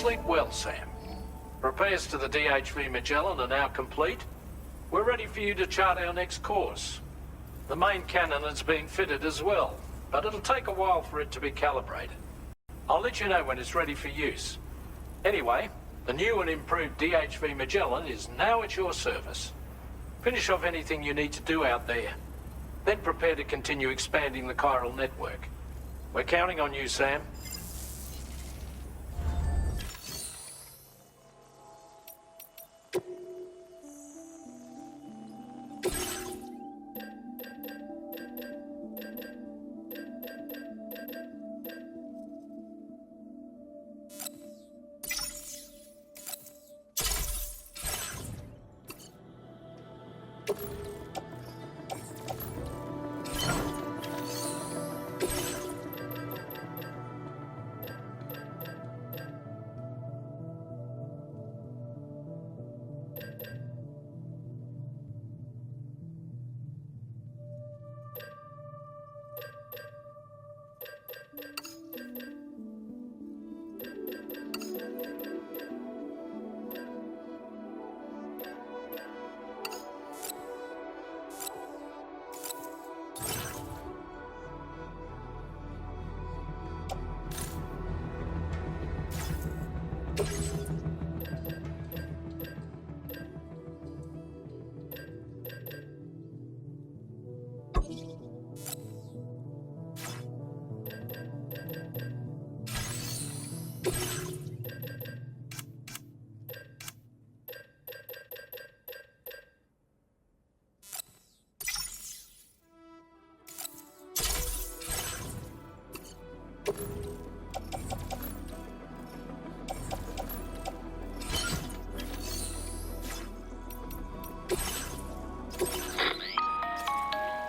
Sleep well, Sam. Repairs to the DHV Magellan are now complete. We're ready for you to chart our next course. The main cannon is being fitted as well, but it'll take a while for it to be calibrated. I'll let you know when it's ready for use. Anyway, the new and improved DHV Magellan is now at your service. Finish off anything you need to do out there. Then prepare to continue expanding the chiral network. We're counting on you, Sam.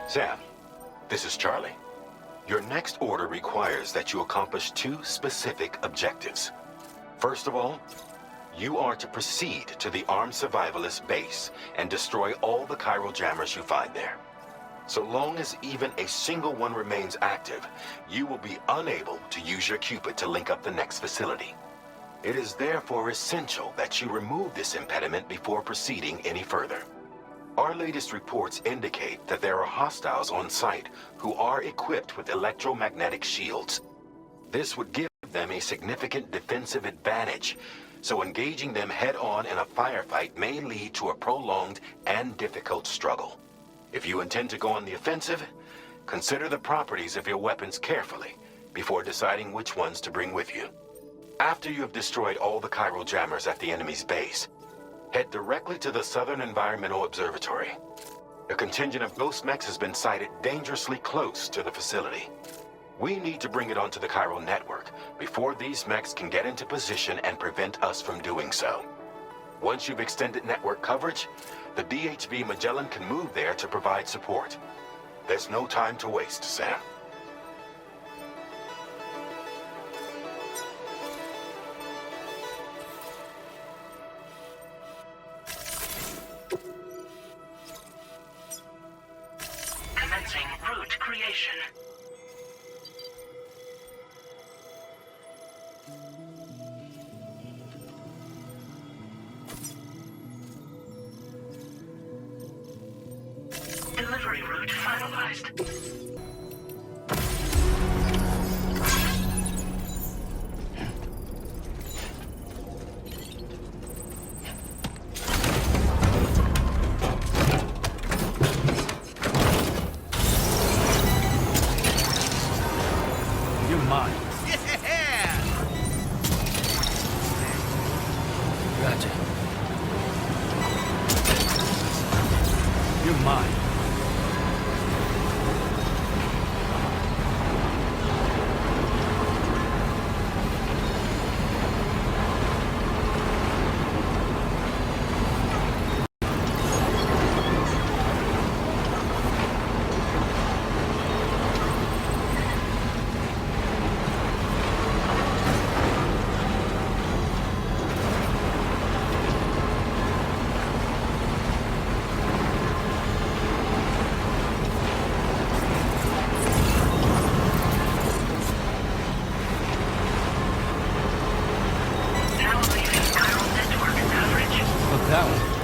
Sam, this is Charlie. Your next order requires that you accomplish two specific objectives. First of all, you are to proceed to the armed survivalist base and destroy all the Chiral Jammers you find there. So long as even a single one remains active, you will be unable to use your Cupid to link up the next facility. It is therefore essential that you remove this impediment before proceeding any further. Our latest reports indicate that there are hostiles on site who are equipped with electromagnetic shields. This would give them a significant defensive advantage, so engaging them head-on in a firefight may lead to a prolonged and difficult struggle. If you intend to go on the offensive, consider the properties of your weapons carefully before deciding which ones to bring with you. After you have destroyed all the Chiral Jammers at the enemy's base, head directly to the Southern Environmental Observatory. A contingent of Ghost Mechs has been sighted dangerously close to the facility. We need to bring it onto the chiral network before these mechs can get into position and prevent us from doing so. Once you've extended network coverage, the DHV Magellan can move there to provide support. There's no time to waste, Sam. Commencing route creation. Delivery route finalized. You're mine. Yeah! Gotcha. You're mine. that one.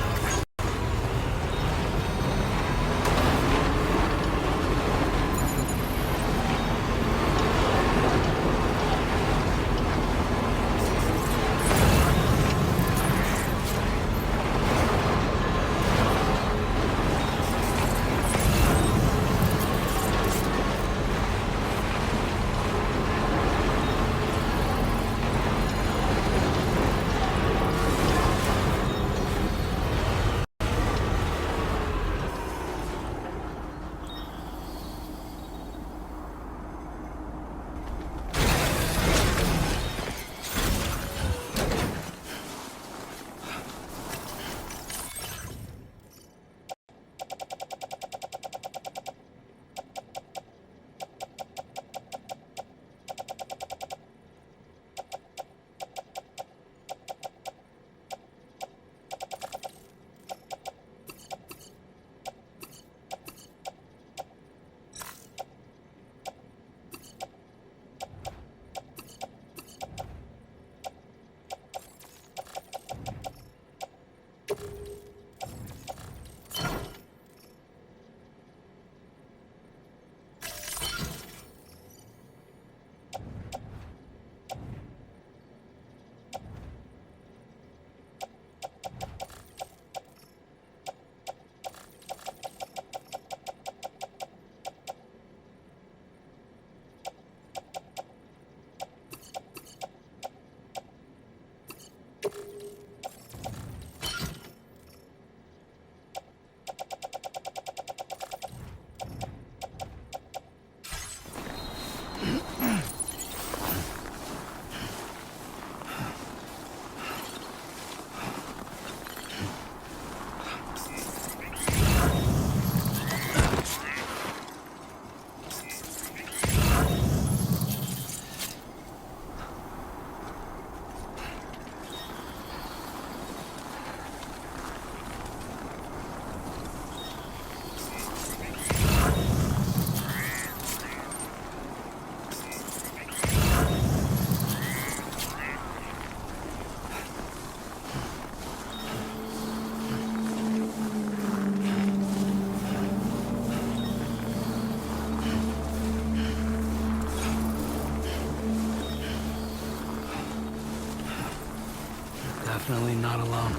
Definitely not alone.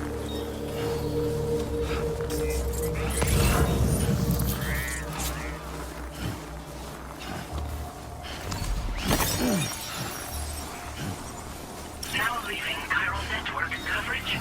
Now leaving chiral network coverage.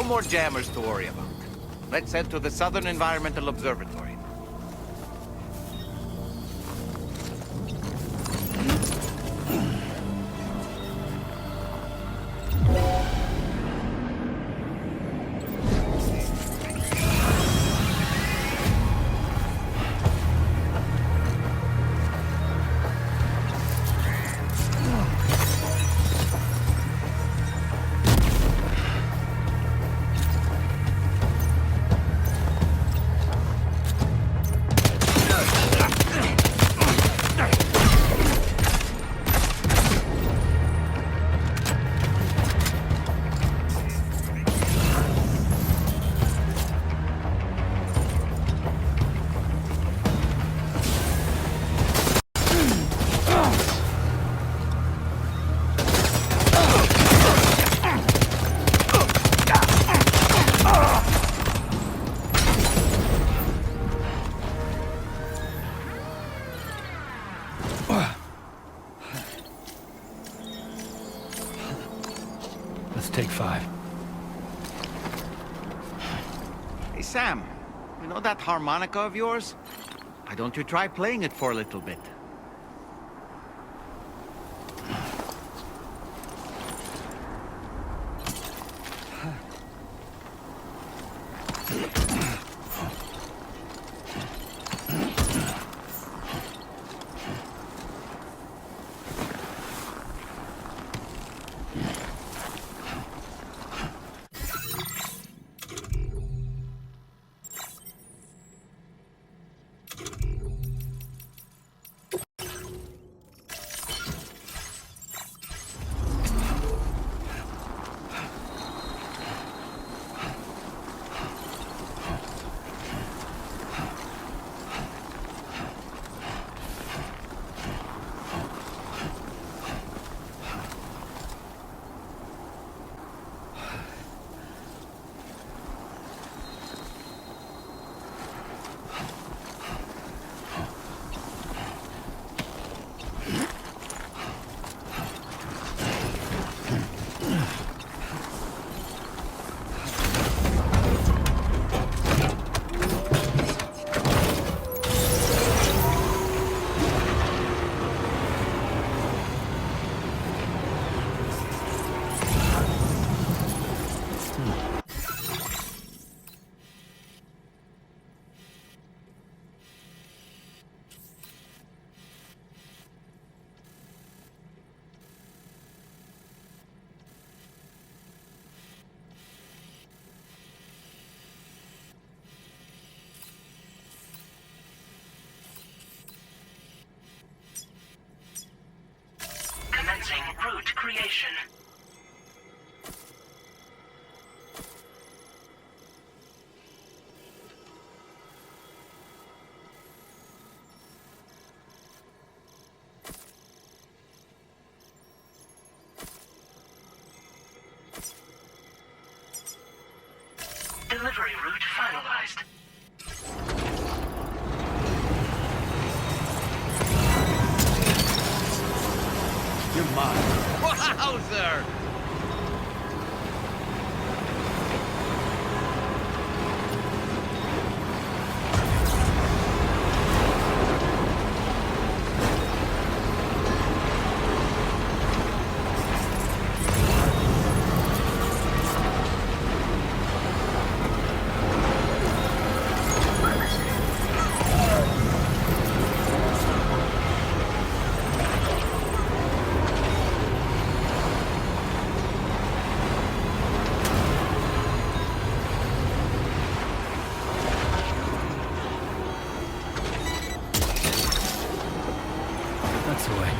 No more jammers to worry about. Let's head to the Southern Environmental Observatory. Let's take 5. Hey, Sam. You know that harmonica of yours? Why don't you try playing it for a little bit? Commencing route creation. Delivery route finalized. You're mine. Wowzer! That's the way.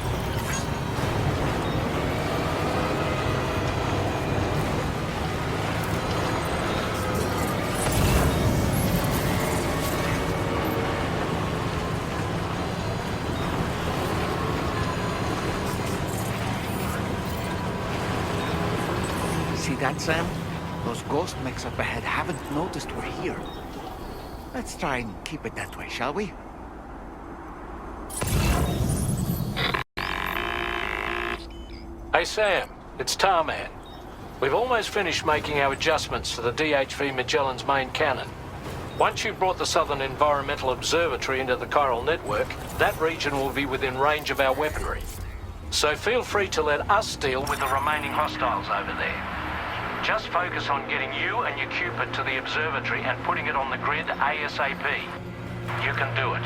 See that, Sam? Those ghost mechs up ahead haven't noticed we're here. Let's try and keep it that way, shall we? Hey, Sam. It's Tarman. We've almost finished making our adjustments to the DHV Magellan's main cannon. Once you've brought the Southern Environmental Observatory into the Chiral network, that region will be within range of our weaponry. So feel free to let us deal with the remaining hostiles over there. Just focus on getting you and your Cupid to the observatory and putting it on the grid ASAP. You can do it.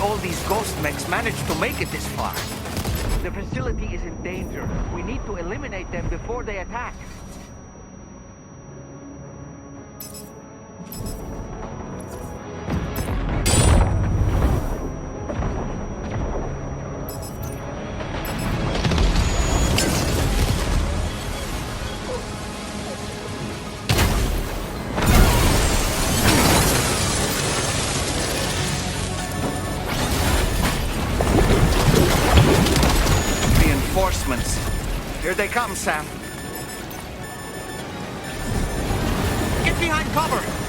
All these Ghost Mechs managed to make it this far. The facility is in danger. We need to eliminate them before they attack. Reinforcements. Here they come, Sam. Get behind cover!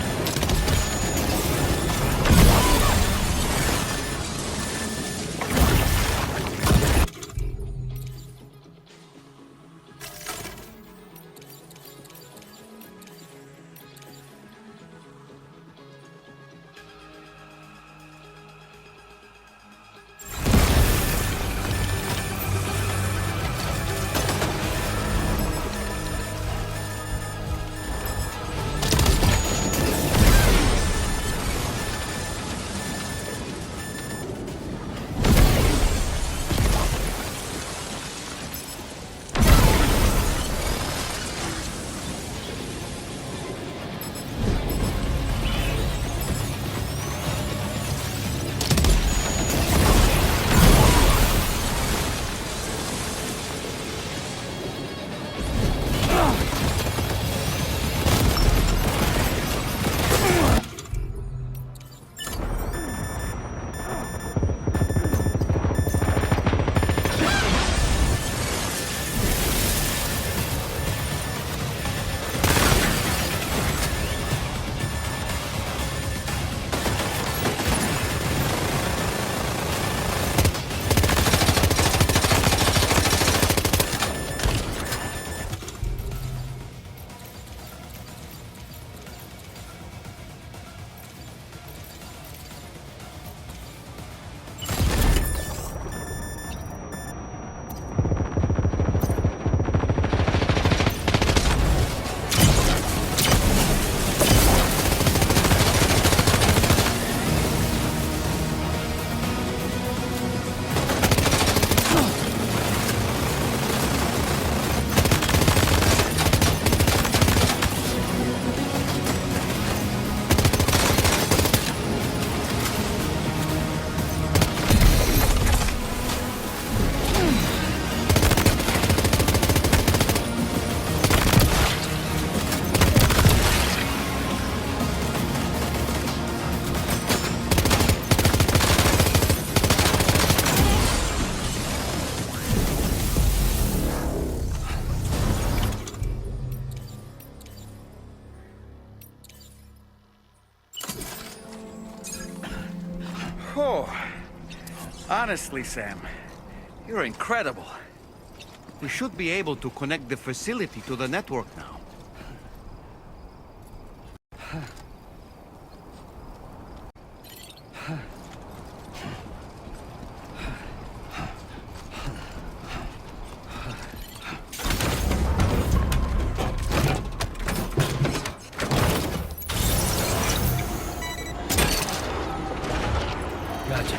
Oh, honestly, Sam, you're incredible. We should be able to connect the facility to the network now. Gotcha.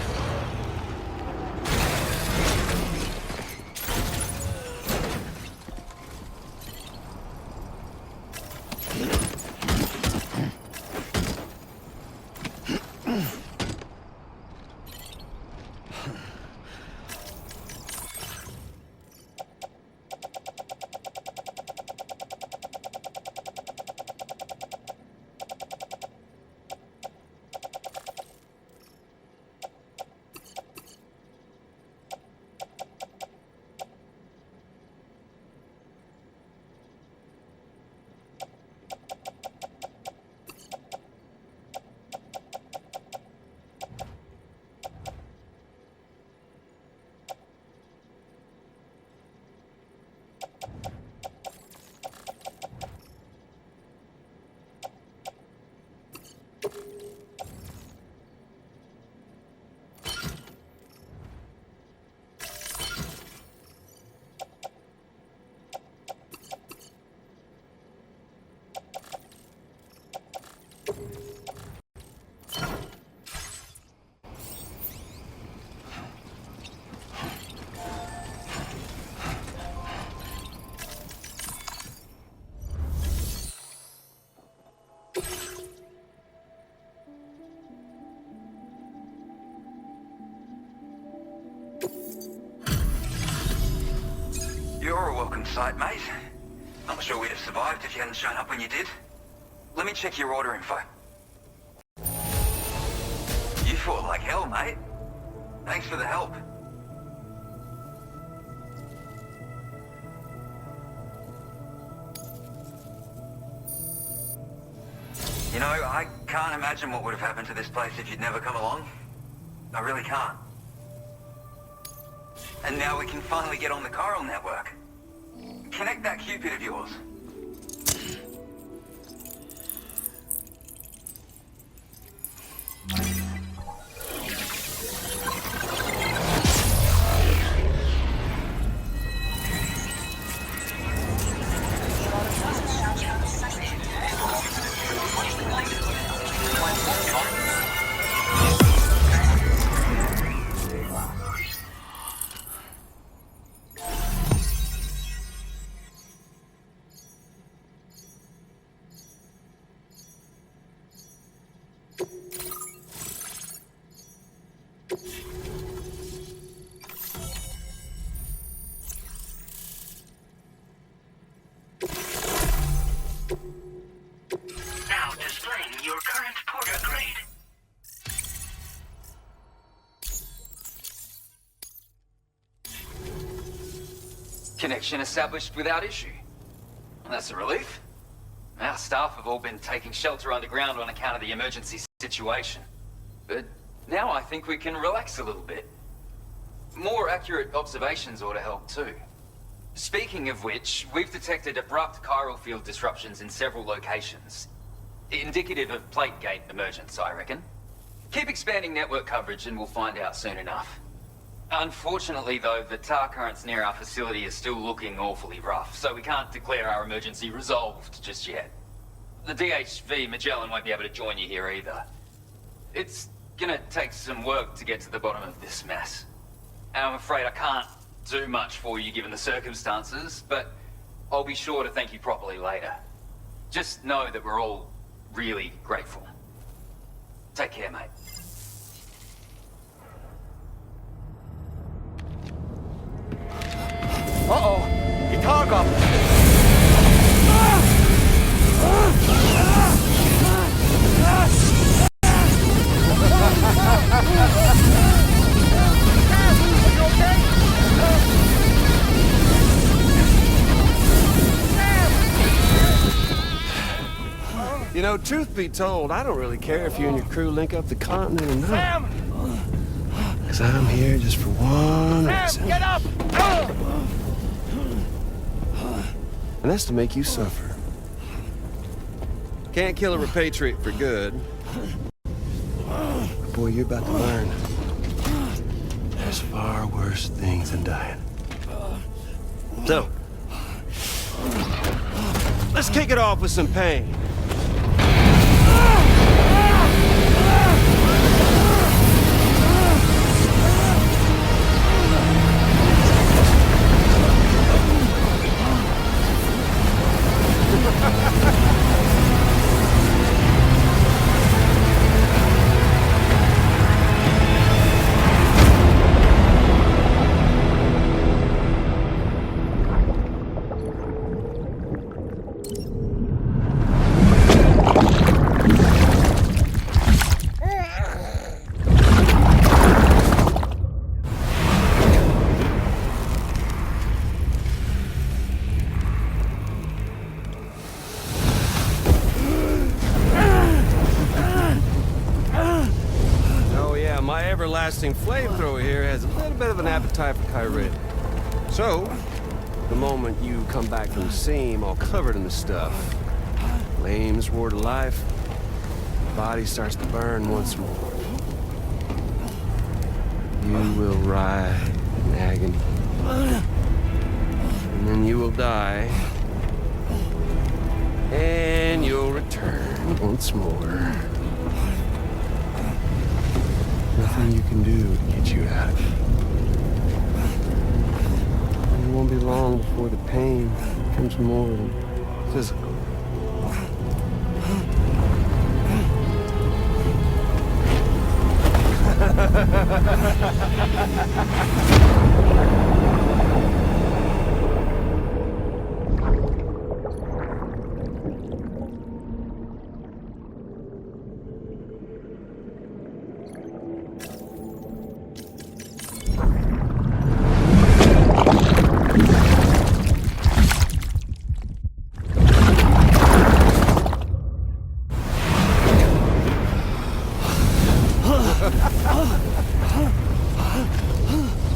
You're a welcome sight, mate. Not sure we'd have survived if you hadn't shown up when you did. Let me check your order info. You fought like hell, mate. Thanks for the help. You know, I can't imagine what would have happened to this place if you'd never come along. I really can't. And now we can finally get on the Chiral network. Connect that Cupid of yours. Now displaying your current porter grade. Connection established without issue. Well, that's a relief. Our staff have all been taking shelter underground on account of the emergency situation. But now I think we can relax a little bit. More accurate observations ought to help too. Speaking of which, we've detected abrupt chiral field disruptions in several locations. Indicative of plate gate emergence, I reckon. Keep expanding network coverage and we'll find out soon enough. Unfortunately though, the tar currents near our facility is still looking awfully rough, so we can't declare our emergency resolved just yet. The DHV Magellan won't be able to join you here either. It's gonna take some work to get to the bottom of this mess. And I'm afraid I can't do much for you given the circumstances, but I'll be sure to thank you properly later. Just know that we're all really grateful. Take care, mate. Uh-oh! Guitar goblin! You know, truth be told, I don't really care if you and your crew link up the continent or not. Sam! 'Cause I'm here just for one reason. Get up! And that's to make you suffer. Can't kill a repatriate for good. But boy, you're about to learn. There's far worse things than dying. So, let's kick it off with some pain. Everlasting flamethrower here has a little bit of an appetite for Chiral. So, the moment you come back from the scene all covered in the stuff, flames roar to life, the body starts to burn once more. You will writhe in agony. And then you will die. And you'll return once more. Nothing you can do to get you out of it. And it won't be long before the pain becomes more than physical.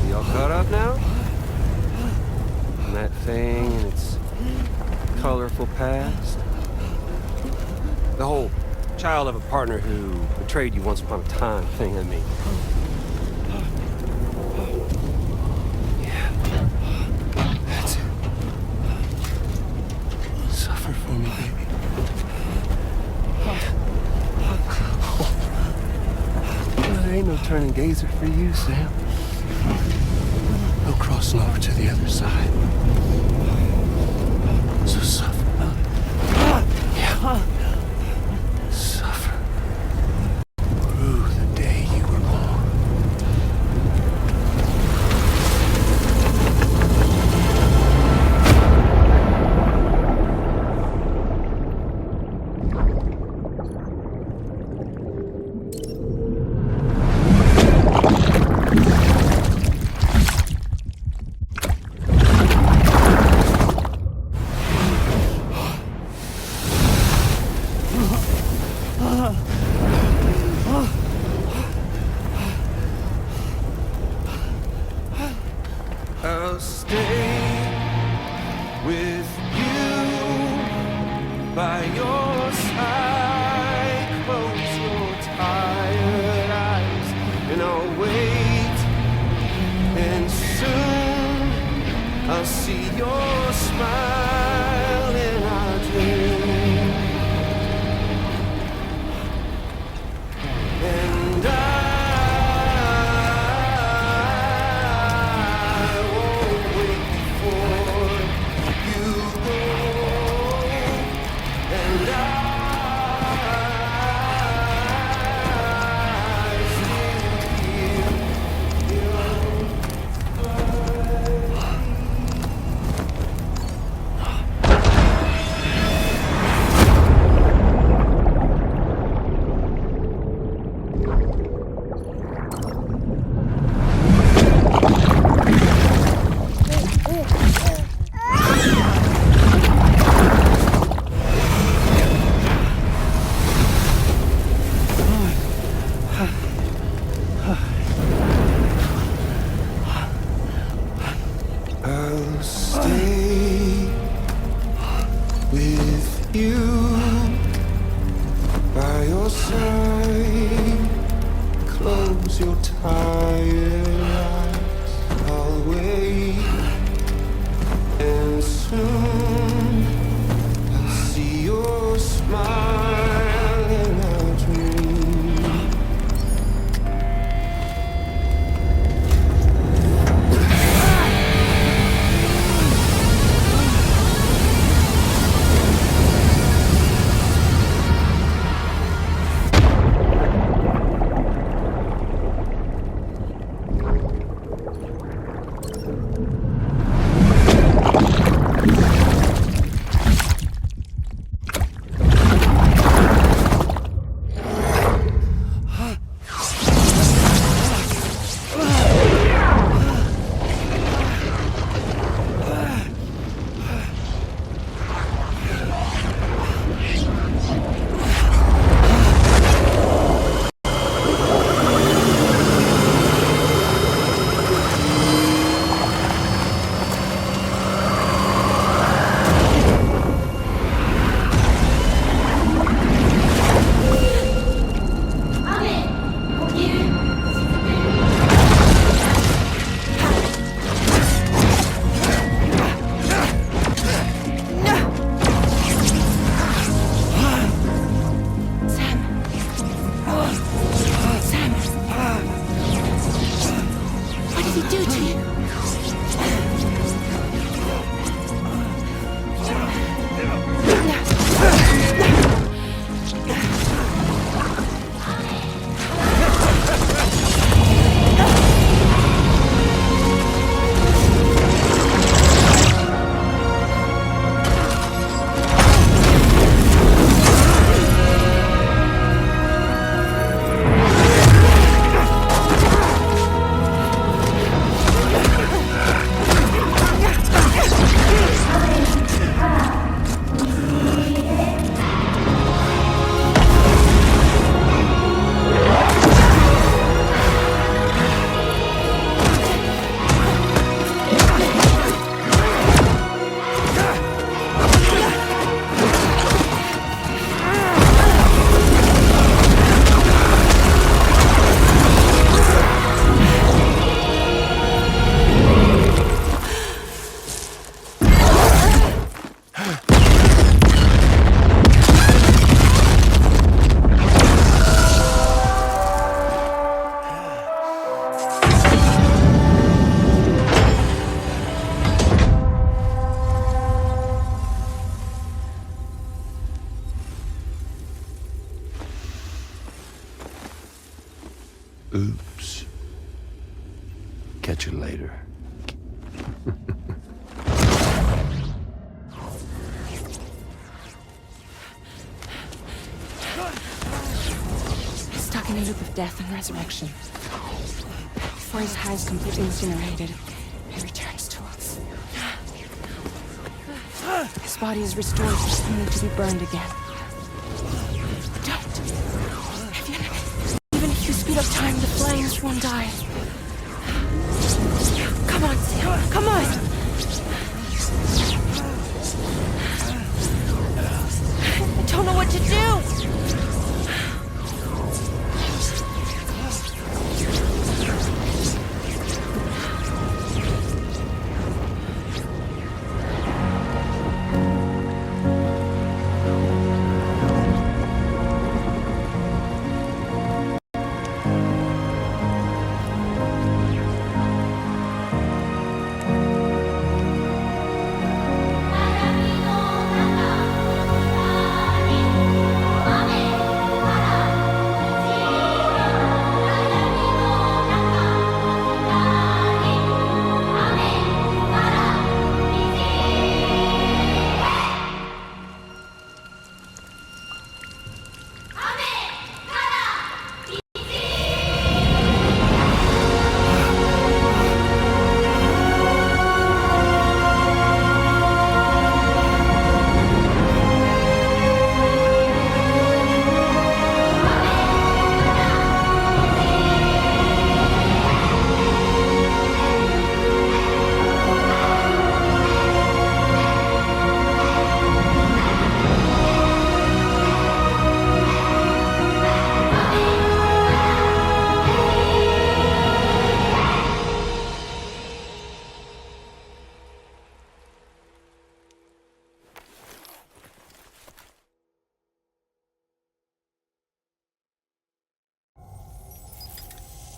Y'all caught up now? And that thing and its colorful past? The whole child of a partner who betrayed you once upon a time thing, I mean. Yeah. That's it. Suffer for me, baby. There ain't no turning gazer for you, Sam. No crossing over to the other side. So suffer. Yeah. Suffer. Through the day you were born. I'll stay with you by your side. Close your tired eyes and I'll wait. And soon I'll see your smile in our dream. And I won't wait before you go. And I still feel you by your side. Close your tired eyes. I'll wait, and soon I'll see your smile in our dream. Oops. Catch you later. Stuck in a loop of death and resurrection. Before his high is completely incinerated, he returns to us. His body is restored, only to be burned again. Don't! Even if you speed up time, the flames won't die. Come on, Sam, come on! I don't know what to do!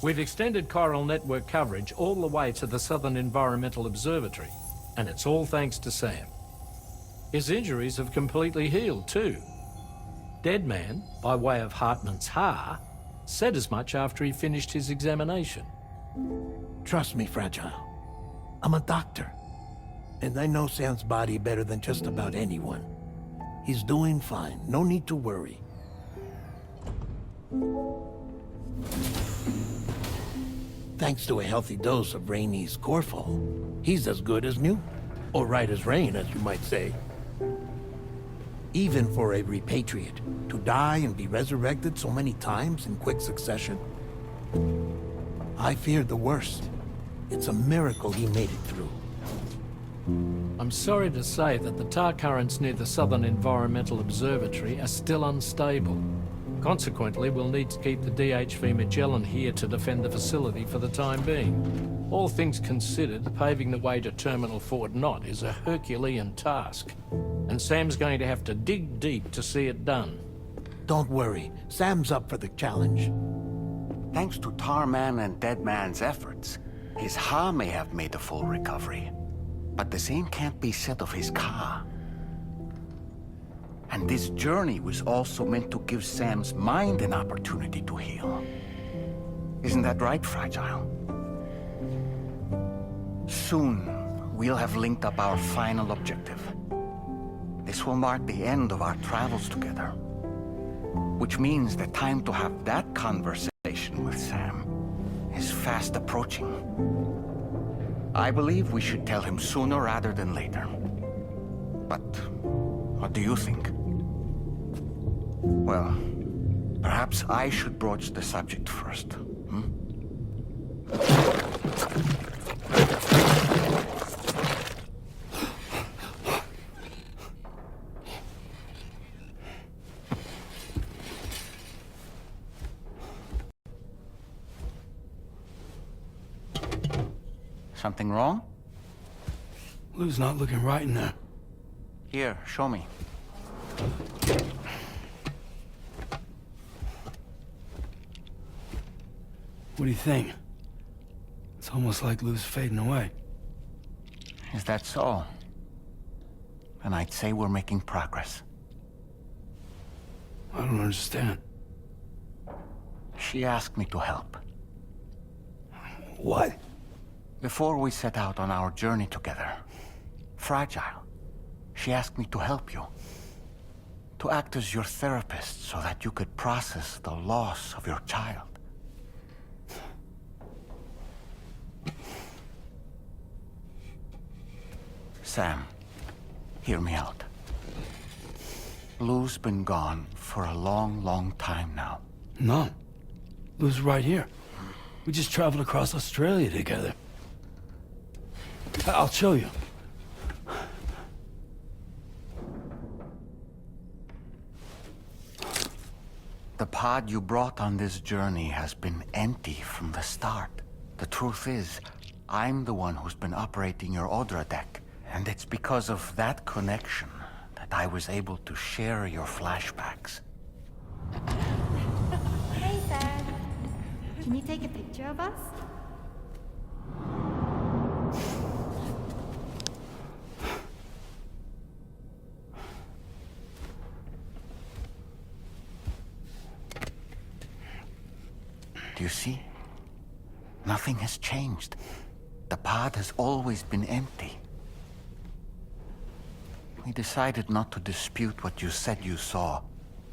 We've extended Chiral network coverage all the way to the Southern Environmental Observatory, and it's all thanks to Sam. His injuries have completely healed too. Deadman, by way of Hartman's Ha, said as much after he finished his examination. Trust me, Fragile. I'm a doctor. And I know Sam's body better than just about anyone. He's doing fine. No need to worry. Thanks to a healthy dose of Rainey's Corfol, he's as good as new. Or right as rain, as you might say. Even for a repatriate, to die and be resurrected so many times in quick succession. I feared the worst. It's a miracle he made it through. I'm sorry to say that the tar currents near the Southern Environmental Observatory are still unstable. Consequently, we'll need to keep the DHV Magellan here to defend the facility for the time being. All things considered, paving the way to Terminal Fort Knott is a Herculean task. And Sam's going to have to dig deep to see it done. Don't worry. Sam's up for the challenge. Thanks to Tarman and Deadman's efforts, his Ha may have made a full recovery. But the same can't be said of his Ka. And this journey was also meant to give Sam's mind an opportunity to heal. Isn't that right, Fragile? Soon, we'll have linked up our final objective. This will mark the end of our travels together. Which means the time to have that conversation with Sam is fast approaching. I believe we should tell him sooner rather than later. But what do you think? Well, perhaps I should broach the subject first, hmm? Something wrong? Lou's not looking right in there. Here, show me. What do you think? It's almost like Lou's fading away. Is that so? Then I'd say we're making progress. I don't understand. She asked me to help. What? Before we set out on our journey together, Fragile, she asked me to help you. To act as your therapist so that you could process the loss of your child. Sam, hear me out. Lou's been gone for a long, long time now. No. Lou's right here. We just traveled across Australia together. I'll show you. The pod you brought on this journey has been empty from the start. The truth is, I'm the one who's been operating your Odra deck. And it's because of that connection that I was able to share your flashbacks. Hey, Sam. Can you take a picture of us? Do you see? Nothing has changed. The pod has always been empty. We decided not to dispute what you said you saw,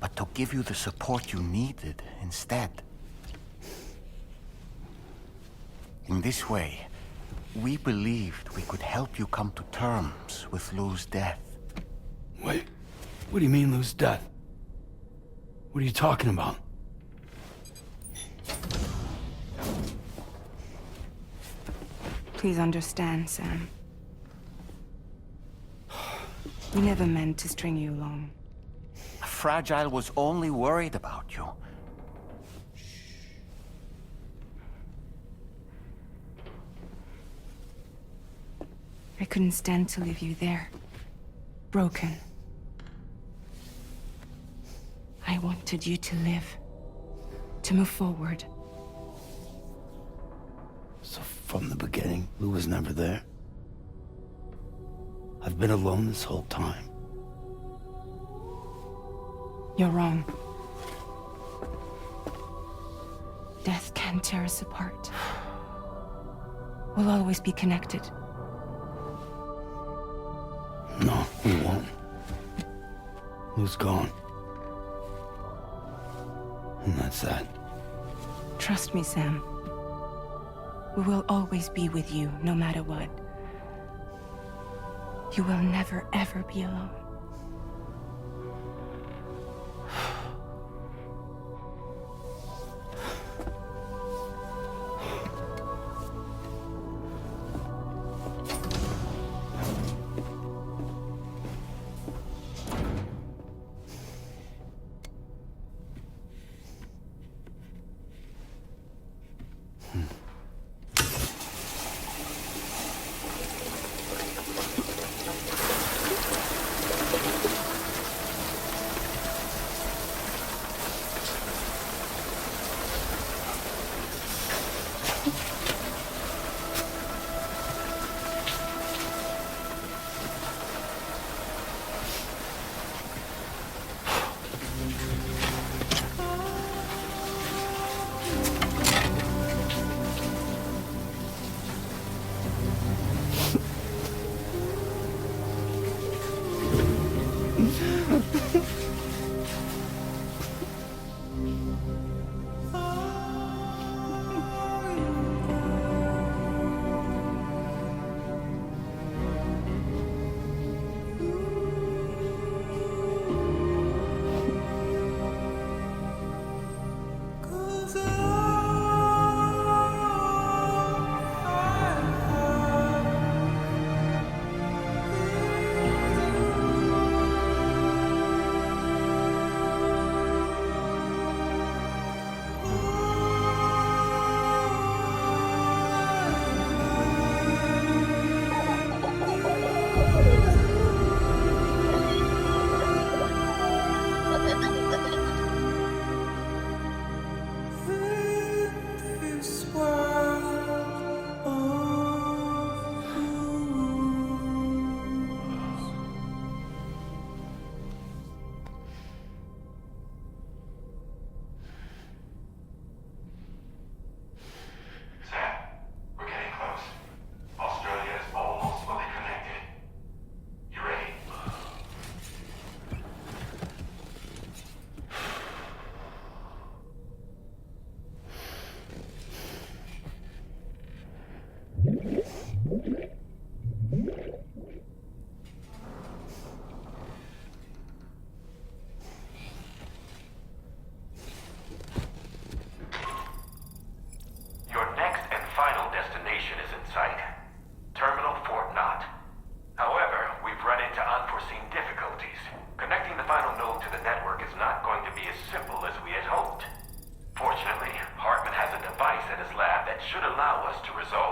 but to give you the support you needed instead. In this way, we believed we could help you come to terms with Lou's death. Wait, what do you mean Lou's death? What are you talking about? Please understand, Sam. We never meant to string you along. Fragile was only worried about you. I couldn't stand to leave you there. Broken. I wanted you to live. To move forward. From the beginning, Lou was never there. I've been alone this whole time. You're wrong. Death can tear us apart. We'll always be connected. No, we won't. Lou's gone. And that's that. Trust me, Sam. We will always be with you, no matter what. You will never, ever be alone. Should allow us to resolve